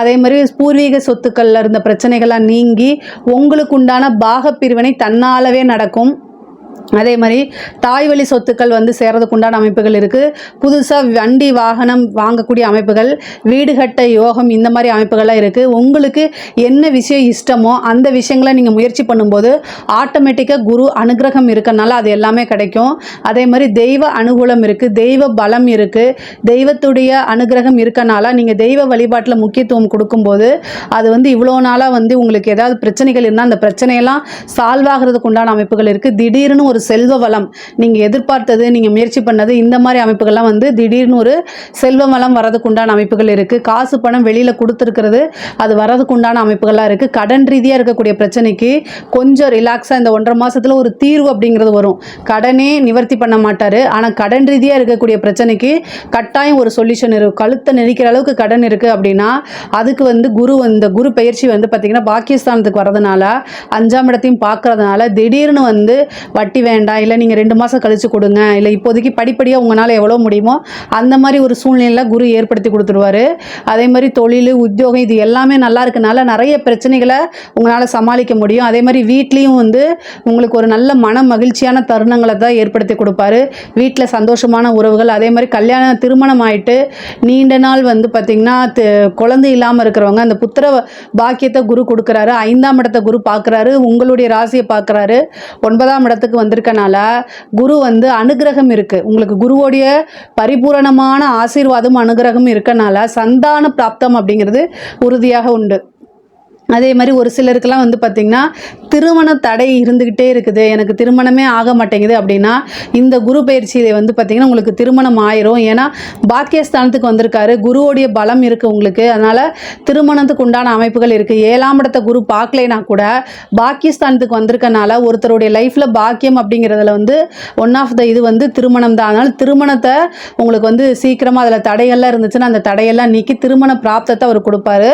அதே மாதிரி பூர்வீக சொத்துக்கள்ல இருந்த பிரச்சனைகள்லாம் நீங்கி உங்களுக்கு உண்டான பாகப்பிரிவினை தன்னாலவே நடக்கும். அதே மாதிரி தாய் வழி சொத்துக்கள் வந்து சேர்றதுக்கு உண்டான அமைப்புகள் இருக்குது. புதுசாக வண்டி வாகனம் வாங்கக்கூடிய அமைப்புகள், வீடு கட்ட யோகம், இந்த மாதிரி அமைப்புகள்லாம் இருக்குது. உங்களுக்கு என்ன விஷயம் இஷ்டமோ அந்த விஷயங்களை நீங்கள் முயற்சி பண்ணும்போது ஆட்டோமேட்டிக்காக குரு அனுகிரகம் இருக்கனால அது எல்லாமே கிடைக்கும். அதே மாதிரி தெய்வ அனுகூலம் இருக்குது, தெய்வ பலம் இருக்குது, தெய்வத்துடைய அனுகிரகம் இருக்கனால நீங்கள் தெய்வ வழிபாட்டில் முக்கியத்துவம் கொடுக்கும்போது அது வந்து இவ்வளோ நாளாக வந்து உங்களுக்கு ஏதாவது பிரச்சனைகள் இருந்தால் அந்த பிரச்சனையெல்லாம் சால்வ் ஆகிறதுக்கு உண்டான அமைப்புகள் இருக்குது. திடீர்னு ஒரு செல்வ வளம், நீங்கள் எதிர்பார்த்தது, நீங்கள் முயற்சி பண்ணது, இந்த மாதிரி அமைப்புகள்லாம் வந்து திடீர்னு ஒரு செல்வ வளம் வரதுக்கு உண்டான அமைப்புகள் இருக்குது. காசு பணம் வெளியில் கொடுத்துருக்கிறது அது வரதுக்கு உண்டான அமைப்புகள்லாம் இருக்குது. கடன் ரீதியாக இருக்கக்கூடிய பிரச்சனைக்கு கொஞ்சம் ரிலாக்ஸாக இந்த 1.5 மாதத்தில் ஒரு தீர்வு அப்படிங்கிறது வரும். கடனே நிவர்த்தி பண்ண மாட்டார், ஆனால் கடன் ரீதியாக இருக்கக்கூடிய பிரச்சனைக்கு கட்டாயம் ஒரு சொல்யூஷன் இருக்கும். கழுத்தை நெரிக்கிற அளவுக்கு கடன் இருக்குது அப்படின்னா அதுக்கு வந்து இந்த குரு பயிற்சி வந்து பார்த்திங்கன்னா பாக்கியஸ்தானத்துக்கு வரதுனால 5ஆம் இடத்தையும் பார்க்கறதுனால திடீர்னு வந்து வட்டி வேண்டாம், இல்லை நீங்கள் 2 மாதம் கழித்து கொடுங்க, இல்லை இப்போதைக்கு படிப்படியாக உங்களால் எவ்வளோ முடியுமோ அந்த மாதிரி ஒரு சூழ்நிலையில் குரு ஏற்படுத்தி கொடுத்துருவார். அதே மாதிரி தொழில், உத்தியோகம் இது எல்லாமே நல்லா இருக்கனால நிறைய பிரச்சனைகளை உங்களால் சமாளிக்க முடியும். அதே மாதிரி வீட்லேயும் வந்து உங்களுக்கு ஒரு நல்ல மன மகிழ்ச்சியான தருணங்களை தான் ஏற்படுத்தி கொடுப்பாரு. வீட்டில் சந்தோஷமான உறவுகள், அதே மாதிரி திருமணம் ஆகிட்டு நீண்ட நாள் வந்து பார்த்திங்கன்னா குழந்தை இல்லாமல் இருக்கிறவங்க அந்த புத்திர பாக்கியத்தை குரு கொடுக்குறாரு. 5ஆம் இடத்தை குரு பார்க்குறாரு, உங்களுடைய ராசியை பார்க்குறாரு, 9ஆம் இடத்துக்கு வந்திருக்கனால குரு வந்து அனுகிரகம் இருக்குது. உங்களுக்கு குருவோடைய பரிபூரணமான ஆசீர்வாதம் அனுகிரகம் இருக்கனால சந்தான பிராப்தம் அப்படிங்கிறது உறுதியாக உண்டு. அதே மாதிரி ஒரு சிலருக்கெல்லாம் வந்து பார்த்திங்கன்னா திருமண தடை இருந்துக்கிட்டே இருக்குது, எனக்கு திருமணமே ஆக மாட்டேங்குது அப்படின்னா இந்த குரு பயிற்சியை வந்து பார்த்திங்கன்னா உங்களுக்கு திருமணம் ஆயிரும். ஏன்னா பாக்கியஸ்தானத்துக்கு வந்திருக்காரு, குருவோடைய பலம் இருக்குது உங்களுக்கு, அதனால் திருமணத்துக்கு உண்டான அமைப்புகள் இருக்குது. 7ஆம் இடத்தை குரு பார்க்கலைனா கூட பாக்கியஸ்தானத்துக்கு வந்திருக்கனால ஒருத்தருடைய லைஃப்பில் பாக்கியம் அப்படிங்கிறதுல வந்து ஒன் ஆஃப் த இது வந்து திருமணம் தான். அதனால் திருமணத்தை உங்களுக்கு வந்து சீக்கிரமாக அதில் தடையெல்லாம் இருந்துச்சுன்னா அந்த தடையெல்லாம் நீக்கி திருமண பிராப்தத்தை அவர் கொடுப்பாரு.